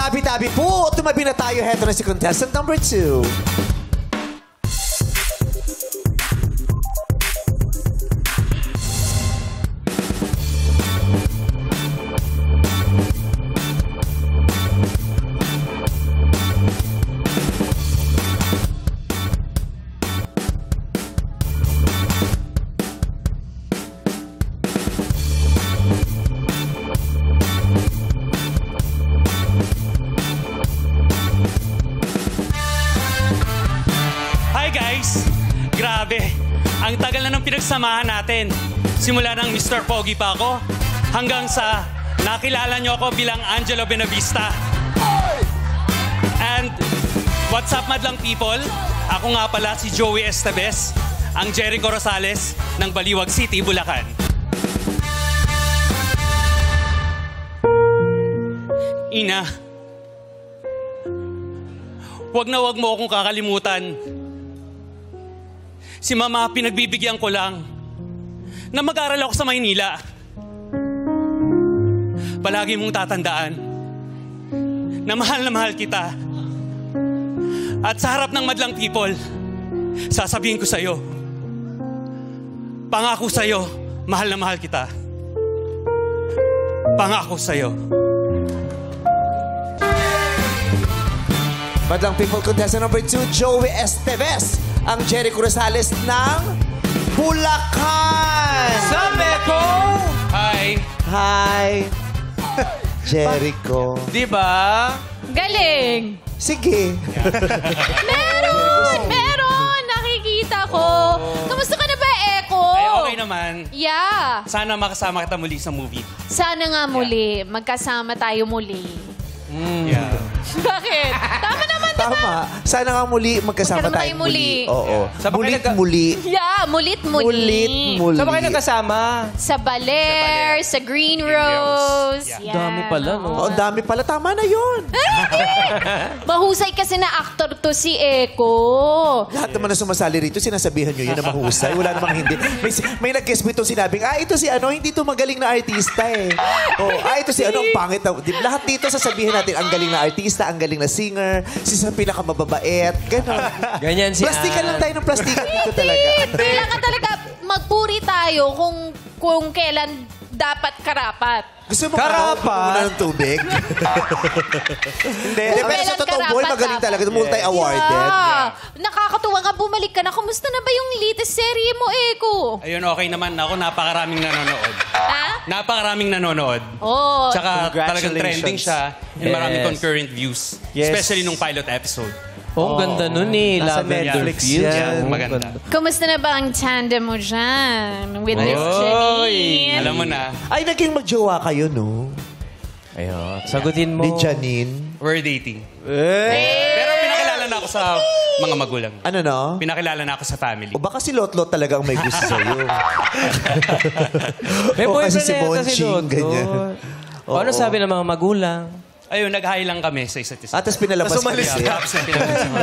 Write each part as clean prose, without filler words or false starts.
tabi-tabi po. Tumabi na tayo. Heto na si contestant number 2. Grabe, ang tagal na ng pinagsamahan natin. Simula ng Mr. Pogi pa ako, hanggang sa nakilala niyo ako bilang Angelo Benavista. And what's up, madlang people? Ako nga pala si Joey Estevez, ang Jericho Rosales ng Baliwag City, Bulacan. Ina, wag na wag mo akong kakalimutan. Si Mama, pinagbibigyan ko lang na mag-aral ako sa Maynila. Palagi mong tatandaan na mahal kita. At sa harap ng madlang people, sasabihin ko sa'yo, pangako sa'yo, mahal na mahal kita. Pangako sa'yo. Madlang people, contestant number 2, Joey Estevez, ang Jericho Rosales ng Bulacan. Sabi ko! Hi. Hi. Jericho. Diba? Galing! Sige. Meron! Nakikita ko. Kamusta ka na ba, Eko? Ay, okay naman. Yeah. Sana makasama kita muli sa movie. Sana nga muli. Magkasama tayo muli. Yeah. Bakit? Tama naman, diba? Tama. Sana nga muli magkasama Magkasama tayo tayo muli. Oo. Saan ba kayo Muli. Yeah, mulit-muli. Mulit-muli. Saan ba kayo nagkasama? Sa Baler, sa Green Rose. Yeah. Yeah. Dami pala, no? Oh, ang dami pala. Tama na yun. Mahusay kasi na actor to si Eko. Lahat naman na sumasali rito, sinasabihan nyo yun na mahusay. Wala namang hindi. May nag-guess mo itong sinabing, ito si ano, hindi ito magaling na artista eh. Ito si ano, ang pangit na. Lahat dito sasabihin natin, ang galing na artista, ang galing na singer, si sa pinakamababait, gano'n. Ganyan si Plastikan lang tayo ng plastikan dito talaga. Kailangan talaga magpuri tayo kung kailan dapat karapat. Gusto mo Karapat? muna ng tubig? Hindi. Pero sa totoo boy, magaling talaga. Multi-awarded. Yeah. Nakakatuwa nga, bumalik ka na. Kumusta na ba yung latest serye mo, Eko? Ayun, okay naman ako. Napakaraming nanonood. Ha? Napakaraming nanonood. Oh. Tsaka talagang Congratulations. trending siya and maraming Yes. concurrent views. Yes. Especially nung pilot episode. Oh, ang ganda nun eh. Nasa Lavender Netflix Fields. yan. Oh, Maganda. Kumusta na ba ang tandem mo dyan? With Miss Oy. Janine? Alam mo na, Ay, naging magjowa kayo, no? Ayun. Sagutin mo. Ni Janine. we're dating. Eh. Pero pinakilala na ako sa mga magulang. Ano, no? Pinakilala na ako sa family. O baka si Lot-Lot talagang may gusto sa'yo. May O kasi boyfriend si na yata Bonching, Lotto. ganyan. O, ano sabi ng mga magulang? Ayun, nag-hi lang kami sa isa't isa. Tapos pinalabas Tapos ka umalis niya. Tapos pinalabas ako.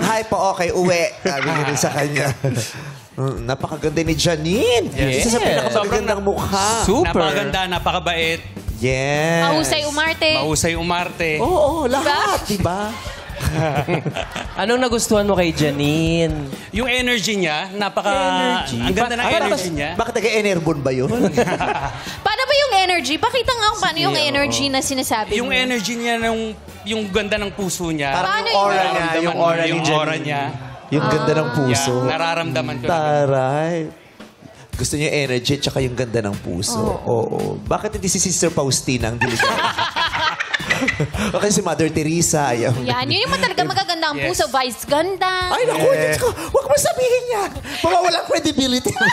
Hi po, okay, uwi. Sabi niya rin sa kanya. Napakaganda ni Janine. Yes. Isa sa pinakamagandang mukha. Super. Napakaganda, napakabait, Yes. Mahusay umarte. mahusay umarte. Oo, lahat, diba? Anong nagustuhan mo kay Janine? Yung energy niya, Energy? Ang ganda ng energy niya. Bakit taga-Enerbon ba yun? Paano ba yung energy? Pakita nga kung paano yung energy na sinasabi Yung mo. energy niya, yung ganda ng puso niya. Parang Paano yung aura yun? niya, yung Nararamdaman aura mo ni yung Janine. aura niya. Yung ganda ng puso. Yeah, nararamdaman ko. Taray. Gusto niyo yung energy tsaka yung ganda ng puso. Oo. Bakit hindi si Sister Faustina ang dilig? O kasi si Mother Teresa. Ayaw. Yan, yun yung talaga magaganda ang Yes. puso. Vice ganda. Ay, naku, Diyos ko. Huwag mo sabihin yan. Mawawalang credibility mo.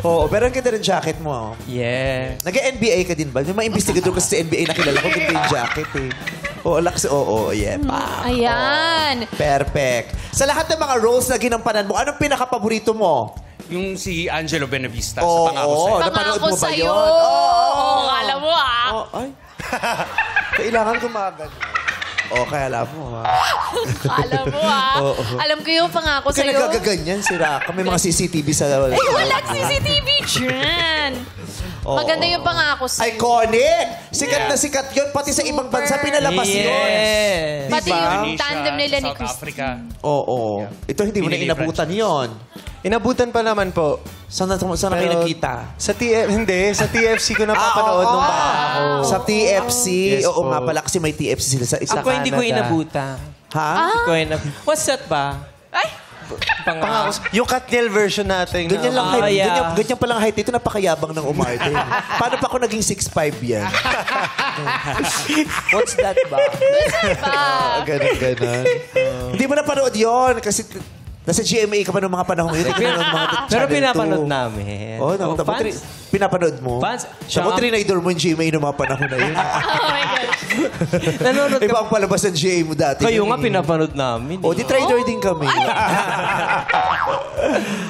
Oo, pero ang ganda ng jacket mo. Yeah. Nag-NBA ka din ba? May mga investigador kasi sa NBA nakilala ko. Ganda yung jacket eh. Oo, Lax. Oo, yeah. Ayan. Perfect. Sa lahat ng mga roles na ginampanan mo, anong pinaka-paborito mo? Yung si Angelo Benavista Oo, sa Pangako Sa'yo. napanood mo ba sa'yo. yun? Oo, alam mo ah. Oh, ay. Kailangan kumagan. Kaya alam mo, ha? Alam mo ah. Oo. Alam ko yung pangako Kaya sa'yo. nagagaganyan si Raka. May mga CCTV sa... Ay, walang CCTV dyan. Maganda yung pangako sa'yo. Iconic! Sikat na sikat yun. Pati sa ibang bansa, pinalabas yun. Yes. Pati Diba? yung tandem nila ni South Chris. Africa. Oo. Ito hindi mo na Pinili inabutan yon. Inabutan pa naman po. Saan na kayo Pero nakita? Hindi. Sa TFC ko napapanood nung bata ako. Sa TFC. Yes Oo po. nga pala kasi may TFC sila sa isa. Ako hindi ko Canada. inabutan. Ha? Hindi ko What's that ba? Ay! Pangako. Yung Katniel version natin. Ganyan lang height. yeah. Ganyan pa lang height. Ito napakayabang ng umarte. Paano pa ako naging 6'5 yan? What's that ba? Ganon. Hindi mo napanood yon kasi nasa GMA ka pa noong mga panahon yun. Pero Channel pinapanood 2. namin. Oh, fans? pinapanood mo? Fans? Siya ko trinidor mo yung GMA noong mga panahon na yun. Oh my God. Nanonood Iba ka. ang palabas ng GMA mo dati. Kayo nga pinapanood namin. O, di trader din kami.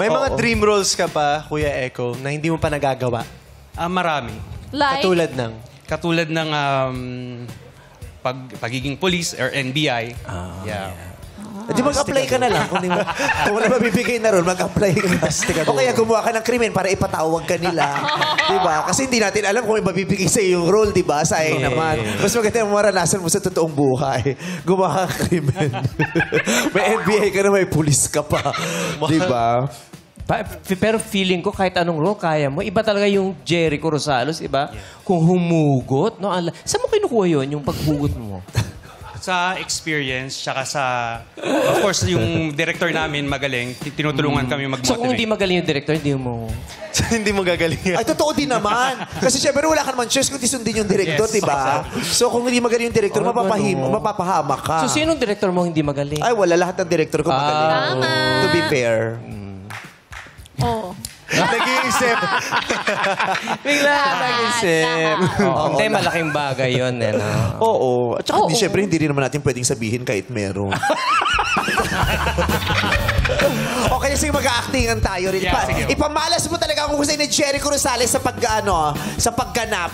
May mga dream roles ka pa, Kuya Echo, na hindi mo pa nagagawa. Marami. Like, Katulad ng... Pagiging police or NBI. Di mag-apply ka na lang. Kung wala mabibigay na ron, mag-apply ka na. O kaya gumawa ka ng krimen para ipatawag ka nila. Diba? Kasi hindi natin alam kung may mabibigay sa yung role, diba? Sayang naman. Mas maganda yung maranasan mo sa totoong buhay. Gumawa ka ng krimen. May NBA ka na, may police ka pa. Diba? Pero feeling ko kahit anong role kaya mo. Iba talaga yung Jericho Rosales, iba? Kung humugot, no? Saan mo kinukuha yun, yung paghugot mo? Sa experience, tsaka sa... Of course, yung director namin magaling. Tinutulungan kami mag-motivate. So kung hindi magaling yung director, hindi mo... hindi mo gagaling. Ay, totoo din naman. Kasi syempre wala ka naman choice kundi sundin yung director, Yes. diba? So kung hindi magaling yung director, mapapahamak ka. So sinong director mo hindi magaling? Ay, wala. Lahat ng director ko magaling. Tama. To be fair. Oh. Nag-iisip. Bigla nag-isip. Hindi, malaking bagay yun. Eh, no? Oo. At saka, Oo. syempre, hindi rin naman natin pwedeng sabihin kahit meron. Okay, sige, mag-actingan tayo rin. Yeah, sige. Ipamalas mo talaga kung gusto ni Jericho Rosales sa sa pagganap.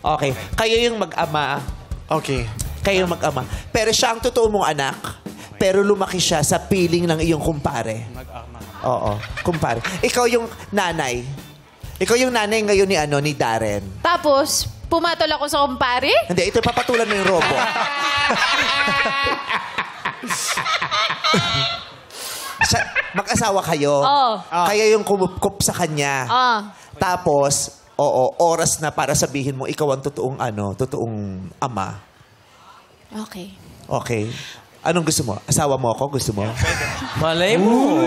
Okay. Kayo yung mag-ama. Okay. Kayo yung mag-ama. Pero siya ang totoo mong anak. Pero lumaki siya sa piling ng iyong kumpare. Oo, kumpare. Ikaw yung nanay. Ikaw yung nanay ngayon ni Darren. Tapos, pumatol ako sa kumpare? Hindi, ito papatulan mo yung robo. Mag-asawa kayo. Oo. Kaya yung kumupkup sa kanya. Tapos, oras na para sabihin mo ikaw ang totoong ama. Okay. Okay. Anong gusto mo? Asawa mo ako? Gusto mo? Malay mo.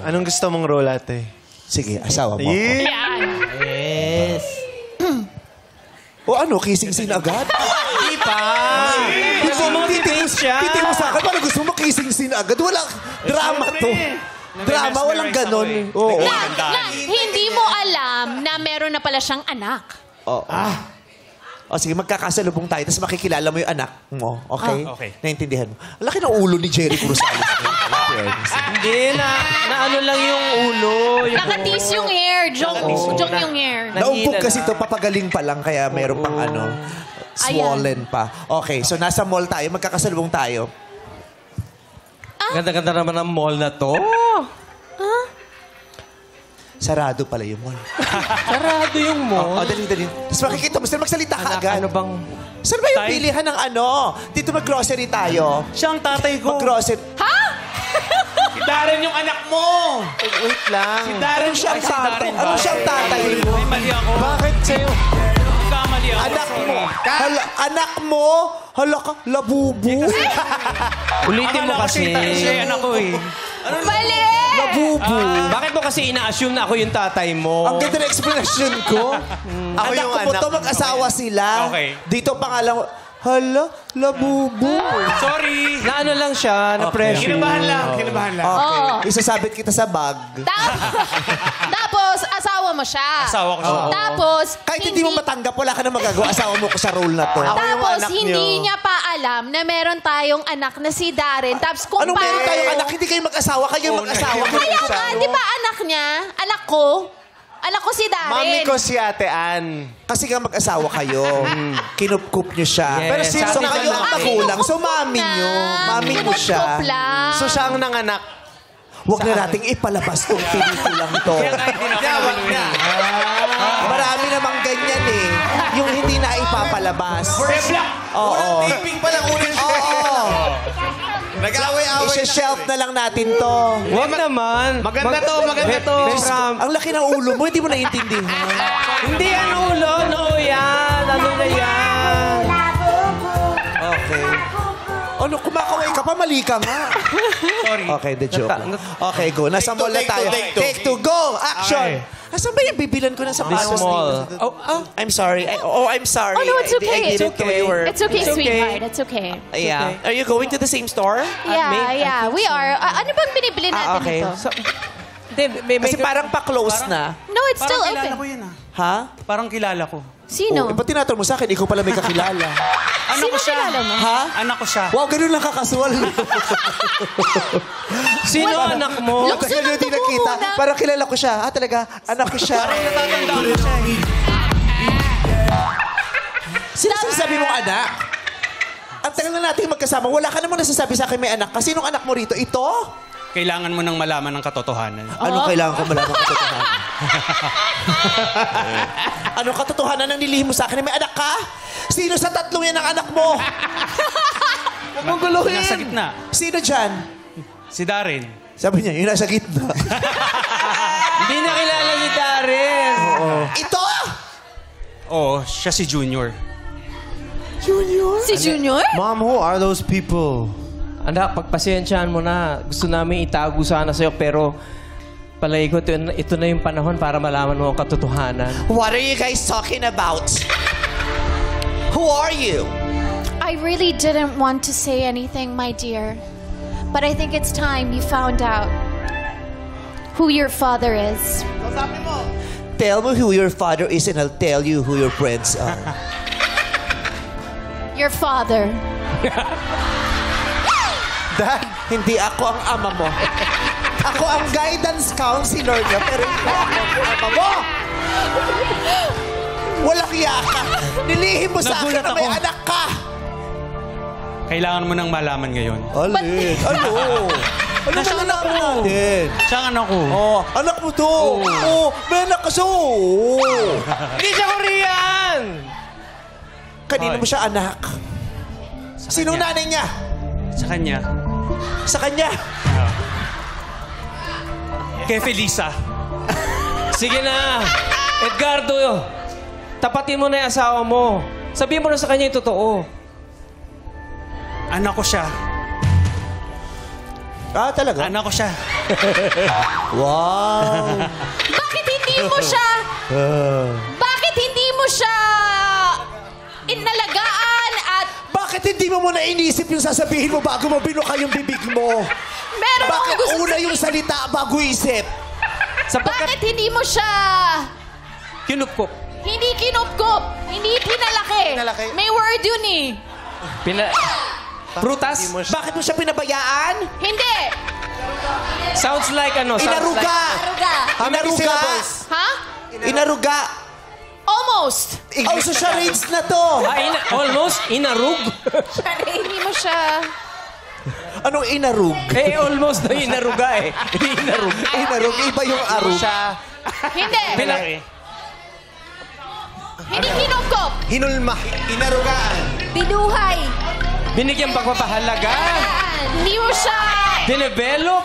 Anong gusto mong role, ate? Sige, asawa mo ako. Yan. Yes. O kissing scene agad? Di pa. Gusto mo titis siya. Titing mo sa akin, parang gusto mo kissing scene agad. Walang drama to. Drama, walang ganon. Oo. Hindi mo alam na meron na pala siyang anak. O sige, magkakasalubong tayo, tapos makikilala mo yung anak mo. Okay? Okay. Naintindihan mo. Ang laki ng ulo ni Jericho Rosales. Hindi, na ano lang yung ulo. Yung Nakatis yung hair. Jong yung hair. Naumpog kasi ito, papagaling pa lang, kaya meron pang swollen pa. Okay, so nasa mall tayo, magkakasalubong tayo. Ganda-ganda naman ang mall na to. Sarado pala yung mall. Sarado yung mall. Dali. Tapos makikita mo, sila magsalita ka agad. Ano bang... Saan ba yung pilihan ng Dito mag-grocery tayo. Siya ang tatay ko. Mag-grocery. Si Darren yung anak mo. Wait lang. Ano siyang tatay? Ano siyang tatay mo? May mali ako. Bakit sa'yo? Kamali ako. Anak mo. Anak mo? Hala ka, labubo. Ulitin mo kasi. Siya yung anak ko eh. Mali! Labubo. Bakit mo kasi ina-assume na ako yung tatay mo? Ang ganda ng explanation ko. Ako anak yung ko po anak. to, mag-asawa sila. Okay. Dito pangalan, hala, labubo. Sorry. Na ano lang siya, na pressure. Kinabahan lang. Okay. Oo. Isasabit kita sa bag. Tapos, asawa mo siya. Asawa ko siya. Tapos, Kahit hindi mo matanggap, wala ka na magagawa. Asawa mo ko sa role na to. yung Tapos, anak hindi niyo. niya pa alam na meron tayong anak na si Darren. Tapos, kung Anong meron tayong anak? Hindi kayo mag-asawa. Kayo mag-asawa. Kaya nga, di ba anak niya? Anak ko? Anak ko si Darren. Mami ko si Ate Ann. Kasi nga mag-asawa kayo. Kinupkup niyo siya. Yes. Pero sino Sabi so kayo ko ang na- magulang? So, Kinukupkup mami na. niyo. Mami mo siya. Kinukupkup lang. So siya ang nanganak. Huwag na nating ipalabas tong pelikulang to. Kaya nga hindi na ako naman. Marami namang ganyan eh. Yung hindi na magpapalabas. Black. Oo. Taping pa lang ulit. Oo. Nag-away-away I-shelf na lang natin to. Huwag naman. Maganda to, maganda to. Ang laki ng ulo mo, hindi mo naiintindihan. Hindi yan ulo. No yan. Ano na yan? Okay. Ano, kumakaway ka pa, mali ka nga. Sorry. Okay, the joke lang. Okay, go. Nasa mall na tayo. Take two, go! Action! Asan ba yung bibilan ko ng sapatos? Mall. I'm sorry. I'm sorry. Oh, no, it's okay. I did it the way we're... It's okay, It's okay. sweetheart. It's okay. Yeah. Are you going to the same store? Yeah, we are. Ano bang binibili natin okay. dito? So, hindi, may Kasi parang pa-close na. No, it's still Parang kilala open. ko yun ah. Ha? Parang kilala ko. Sino? Ba't tinatanong mo sa akin? Ikaw pala may kakilala. Anak Sino ko siya. kilala mo? Ha? Anak ko siya. Wow, ganun lang kakasual. Sino anak mo? Lukso Tagal ng hindi dugo nakita. muna. Parang kilala ko siya. Ah, talaga? Anak ko siya. Natatandaan ko siya eh. Sino sinasabi mong anak? Ang tagal na natin magkasama. Wala ka namang nasasabi sa akin may anak. Kasi nung anak mo rito, ito? Kailangan mo nang malaman ng katotohanan. Anong kailangan ko malaman katotohanan? Anong katotohanan ang nilihim mo sa akin? May anak ka? Sino sa tatlong yan ang anak mo? Huwag mong guluhin. Nasa gitna. Sino dyan? Si Darren. Sabi niya, yung nasa gitna. Hindi na kilala ni Darren. Ito? Oo, siya si Junior. Si Junior? Mom, who are those people? Anak, pagpasensyahan mo na. Gusto namin itago sana sa'yo, pero palagi ko ito na yung panahon para malaman mo ang katotohanan. What are you guys talking about? Who are you? I really didn't want to say anything, my dear. But I think it's time you found out who your father is. Tell me who your father is and I'll tell you who your friends are. Your father. Dad, hindi ako ang ama mo. Ako ang guidance counselor niya, pero hindi ako ang ama mo. Walang iya ka. Nilihim mo sa akin Nagulat na may ako. anak ka. Kailangan mo nang malaman ngayon. Alin? Ano? Ano Siya ang anak mo. natin? Siya ang anak ko. Oh, anak mo to. Oh, may anak ka siya. Oh. Hindi siya Korean! Kanino mo siya anak? Sinong kanya. nanay niya? Sa kanya. Sa kanya. Kay Felisa. Sige na! Edgardo, tapatin mo na yung asawa mo. Sabihin mo na sa kanya yung totoo. Anak ko siya. Ah, talaga? Anak ko siya. Wow. Bakit hindi mo siya... Bakit hindi mo siya... inalagaan at... Bakit hindi mo muna inisip yung sasabihin mo bago mo binuka yung bibig mo? Meron Bakit akong gusto una yung salita bago isip? Bakit hindi mo siya... Kinupkup. Hindi kinupkup. Hindi pinalaki. Pinalaki. May word yun eh. Prutas? Bakit mo siya pinabayaan? Hindi. Sounds like ano? Sounds Inaruga! Aruga. How many Inaruga! syllables? Ha? Inaruga! Almost. Oh, so charades na to! Almost inarug. Hindi mo siya... Anong inarug? Almost na inaruga eh. Hindi inarug. Inarug, iba yung arug. Hindi. Hindi kinupkup. Hinulma. Inarugaan. Binuhay. Binigyan pagpapahalaga. Hindi mo siya... Dinevelop.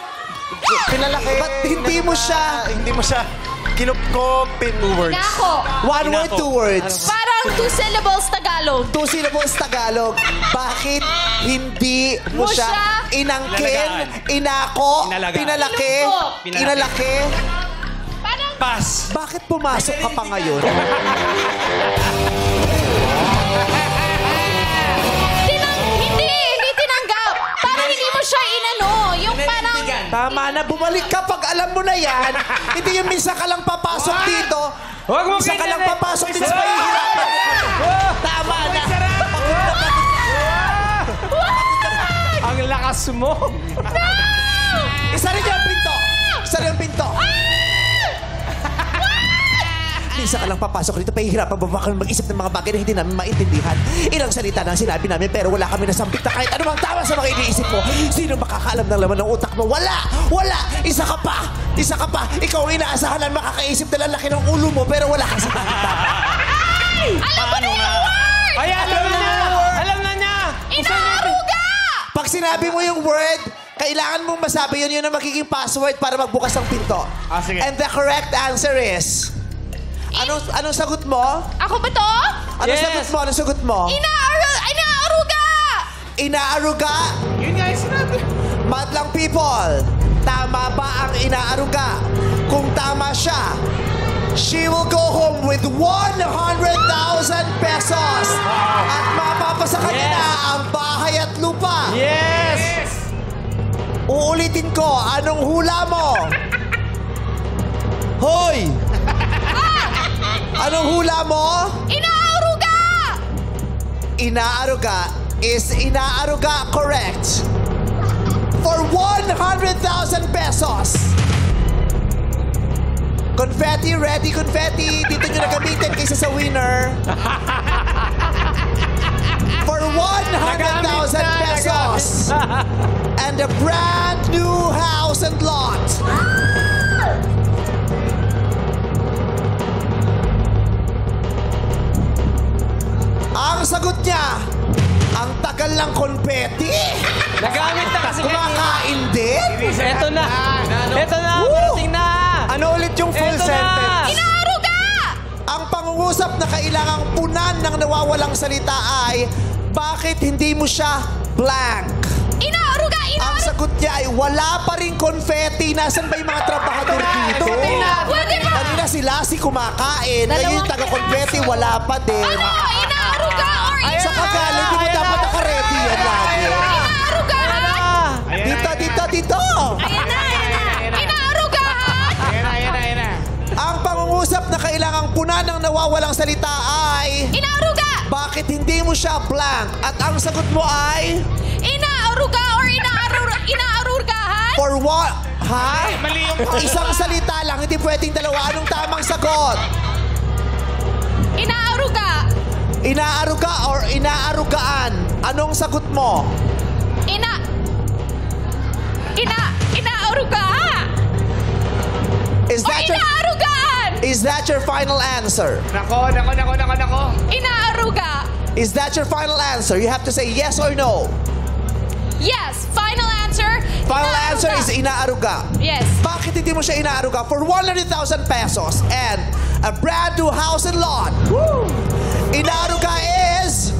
Pinalaki. Ba't hindi mo siya... Hindi mo siya kinupkopin words. Nako. One word, two words. Parang 2 syllables Tagalog. 2 syllables Tagalog. Bakit hindi mo Mo siya siya inangkin, inalagaan. inako, Inalagaan. pinalaki, Pinalaki. inalaki? Parang... Pass. Bakit pumasok ka pa ngayon? Hindi tinanggap. Parang hindi mo siya inano. Yung parang... Tama na, bumalik ka pag alam mo na yan. Hindi yung minsan ka lang papasok dito. Huwag mo Minsan ka lang ganyan eh. papasok dito sa pahihirapan. Tama na. Ang lakas mo. Isa rin yung pinto. Isa rin yung pinto. Minsan ka lang papasok dito, pahihirapan ba kami mag-isip ng mga bagay na hindi namin maintindihan. Ilang salita na ang sinabi namin pero wala kami nasambit na kahit anumang tama sa mga iniisip mo. Sino makakaalam ng laman ng utak mo? Wala! Wala! Isa ka pa! Isa ka pa! Ikaw ang inaasahan na makakaisip na lalaki ng ulo mo pero wala kang salita. Alam ko na yung word! Ay, alam na! Alam na niya! Inaaruga! Pag sinabi mo yung word, kailangan mong masabi yun ang magiging password para magbukas ang pinto. sige. And the correct answer is... Anong sagot mo? Ako ba to? Anong Yes. sagot mo? Anong sagot mo? Inaaruga! Inaaruga. Yun nga yung sinabi. Madlang people, tama ba ang inaaruga? Kung tama siya, she will go home with 100,000 pesos. At mapapasa kanya Yes. na ang bahay at lupa. Yes! Uulitin ko, anong hula mo? Hoy! Anong hula mo? Inaaruga! Inaaruga. Is inaaruga correct? For 100,000 pesos. Confetti, ready confetti. Dito nyo na gamitin kaysa sa winner. For 100,000 pesos. And a brand new house and lot. Ang sagot niya, ang tagal ng konfeti. Nagamit na kasi kanina. Kumakain din. Eto na! Eto na! Parating na! Ano ulit yung full Eto na! sentence? Inaaruga! Ang pangungusap na kailangang punan ng nawawalang salita ay, bakit hindi mo siya blank? Inaaruga! Ang sagot niya ay, wala pa rin confetti. Nasaan ba yung mga trabahador dito? Pwede ba? Kanina si kumakain. Ngayon yung taga-confetti, wala pa din. Ano? Inaaruga or Sa kagaling, di mo dapat naka-ready yan lagi. Inaaruga! Dito. Ayan na! Inaaruga! Ayan na. Ang pangungusap na kailangang punan ng nawawalang salita ay, Inaaruga! bakit hindi mo siya blank? At ang sagot mo ay, Inaaruga or inaarugahan? for what? Ha? Mali yung Isang salita lang, hindi pwedeng dalawa. Anong tamang sagot? Inaaruga! Inaaruga or inaarugaan? Anong sagot mo? Inaaruga! Is Or that your, inaarugaan! is that your final answer? Nako. Inaaruga! Is that your final answer? You have to say yes or no. Yes! Final answer! Final inaaruga. answer is inaaruga. Yes. Bakit hindi mo siya inaaruga? For 100,000 pesos and a brand new house and lot. Inaaruga is...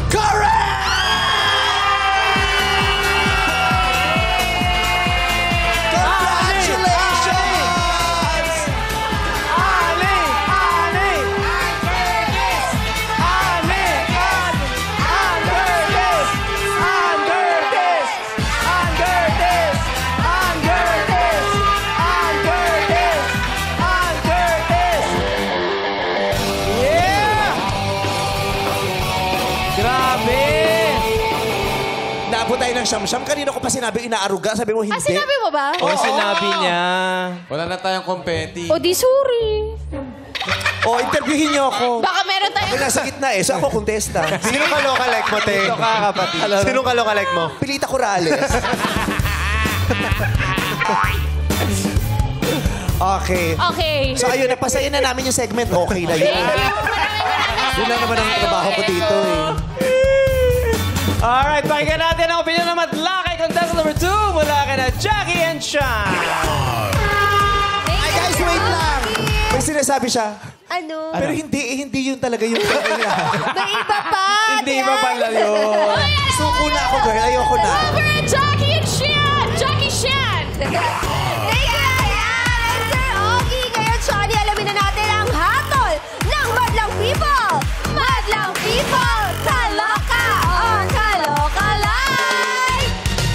Correct! Congratulations! Grabe! Naabot tayo ng siyam-siyam. Kanina ko pa sinabi inaaruga. Sabi mo hindi. Sinabi mo ba? O, sinabi niya. Wala na tayong confetti. O di sorry. O, interviewin niyo ako. Baka meron Ako tayong... nasa gitna eh. So ako contesta. Sino ka loka-like mo, te? Ito ka, kapatid. Sino ka loka-like mo? Pilita Corrales. Okay. Okay. So ayun, napasaya na namin yung segment. Okay na yun. Thank you. Maraming Yun lang naman ang trabaho ko dito eh. Alright, pakinggan natin ang opinion ng madla kay contestant number 2 mula kay na Jackie and Sean. Ay guys, wait lang. May sinasabi siya. Ano? Pero hindi yun talaga yung kanya. May iba pa! Hindi ba pala yun? Suko na ako, girl. Ayoko na. Over at Jackie and Shan! Jackie Shan! Thank you, Ryan! And Sir Ogie! Ngayon, Shani, alamin na natin ang hatol ng Madlang People! Madlang People! Kaloka or Kaloka Live!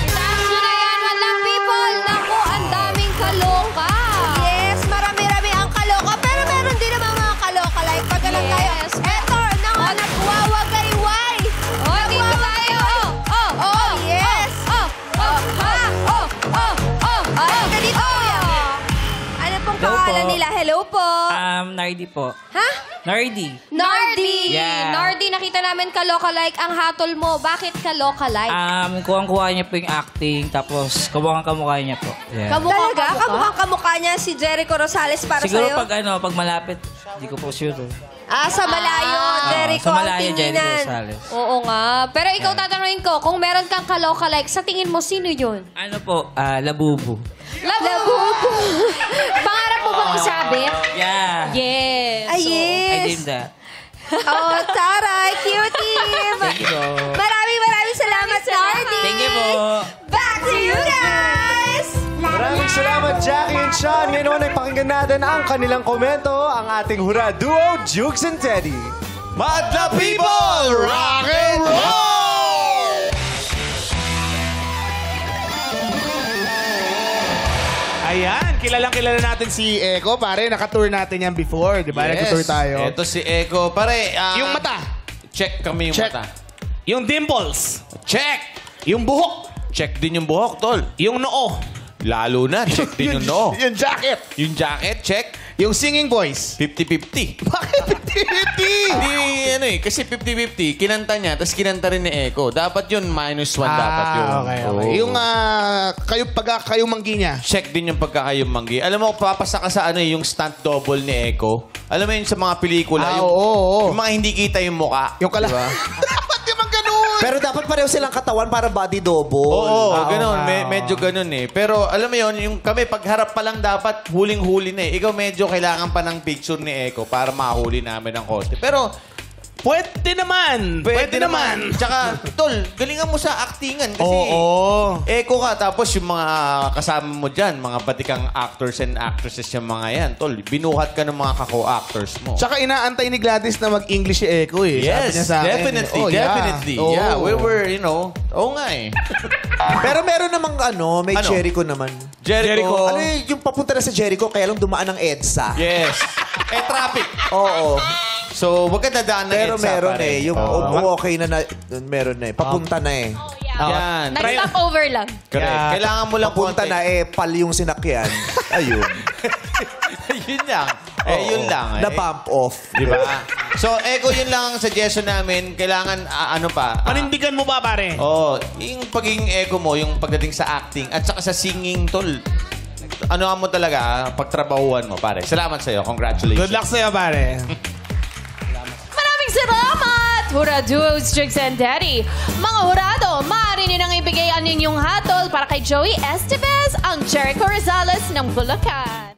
Action na yan, Madlang People! Naku, ang daming kaloka! Yes, marami-rami ang kaloka, pero meron din naman mga kaloka like. Pagka lang tayo. Yes. Eto, nagwawagayway! Oh, dito tayo! Oh, yes! Ay, ganito, kuya. Ano pong pangalan nila? Hello po. Nardi po. Ha? Nardi. Nardi! Yeah. Nardi nakita namin kaloka-like ang hatol mo. Bakit kaloka-like? Kuwang-kuha niya po yung acting, tapos kamukha niya po. Yeah. Talaga? Kamukha niya si Jericho Rosales para Siguro sa'yo? pag malapit, hindi ko po sure. Sa malayo, Jericho sa ang malayo, Jericho tinginan. Rosales. Oo nga. Pero ikaw tatanungin ko, kung meron kang kaloka-like, sa tingin mo, sino yun? Ano po? Labubu. Labubu. Pangarap mo bang isabit? Yeah. Yes. Ay, yes. I did that. Oh, taray, cutie. Thank you po. Maraming salamat, Nardi. Thank you po. Back to you guys. Maraming salamat, Jackie and Sean. Ngayon ay pakinggan natin ang kanilang komento, ang ating hura duo, Jukes and Teddy. Madla people, rock and roll! Ayan, kilala natin si Eko, pare. Nakatour natin yan before, di ba? Nag-tour tayo. Ito si Eko. Pare, Yung mata. check kami yung Check. mata. Yung dimples. Check! Yung buhok. Check din yung buhok, tol. Yung noo. Lalo na, check din yung noo. Yung jacket. Yung jacket, check. Yung singing voice. 50-50. Bakit 50-50? Kasi 50-50, kinanta niya, tapos kinanta rin ni Eko. Dapat yun, -1 dapat yun. Okay. Oo. Yung kayong manggi niya. Check din yung pagkakayumanggi. Alam mo, papasa ka sa yung stunt double ni Eko. Alam mo yun sa mga pelikula, oo. yung mga hindi kita yung muka. Yung kala... Diba? Dapat naman ganun. Pero dapat pareho silang katawan para body double. Oo, ganun. wow. Medyo ganun eh. Pero alam mo yun, yung kami, pagharap pa lang dapat huling-huli na eh. Ikaw medyo kailangan pa ng picture ni Eko para mahuli namin ng konti. Pero Pwede naman. Tsaka, tol, galingan mo sa actingan kasi Oo. Eko ka, tapos yung mga kasama mo dyan, mga batikang actors and actresses yung mga yan, tol, binuhat ka ng mga kako-actors mo. Tsaka inaantay ni Gladys na mag-English si Eko eh. Sabi Yes, niya sa akin. definitely, Oh, yeah. definitely. Oo. Yeah, we were, oo nga eh. Pero meron namang may Ano? Jericho naman. Jericho. Ano yung papunta na sa Jericho, kaya lang dumaan ng EDSA. Yes. Traffic. Oo. So, wag ka dadaan ng Pero EDSA, meron pare. Yung okay na meron na Papunta na eh. Yan. Nag-stopover lang. Correct. Yeah. Kailangan mo lang Papunta na pal yung sinakyan. Ayun. Yun lang. Yun lang. Na-bump off. Di ba? So, Eko, yun lang ang suggestion namin. Kailangan, ano pa? Panindigan mo ba, pare? Yung pagiging Eko mo, yung pagdating sa acting, at saka sa singing, tol. Ano mo talaga, pagtrabahuan mo, pare. Salamat sa'yo. Congratulations. Good luck sa'yo, pare. Maraming salamat! Hura Duos, Jigs and Daddy. Mga hurado, maaari nyo nang ibigay ang inyong hatol para kay Joey Estevez, ang Jericho Rosales ng Bulacan.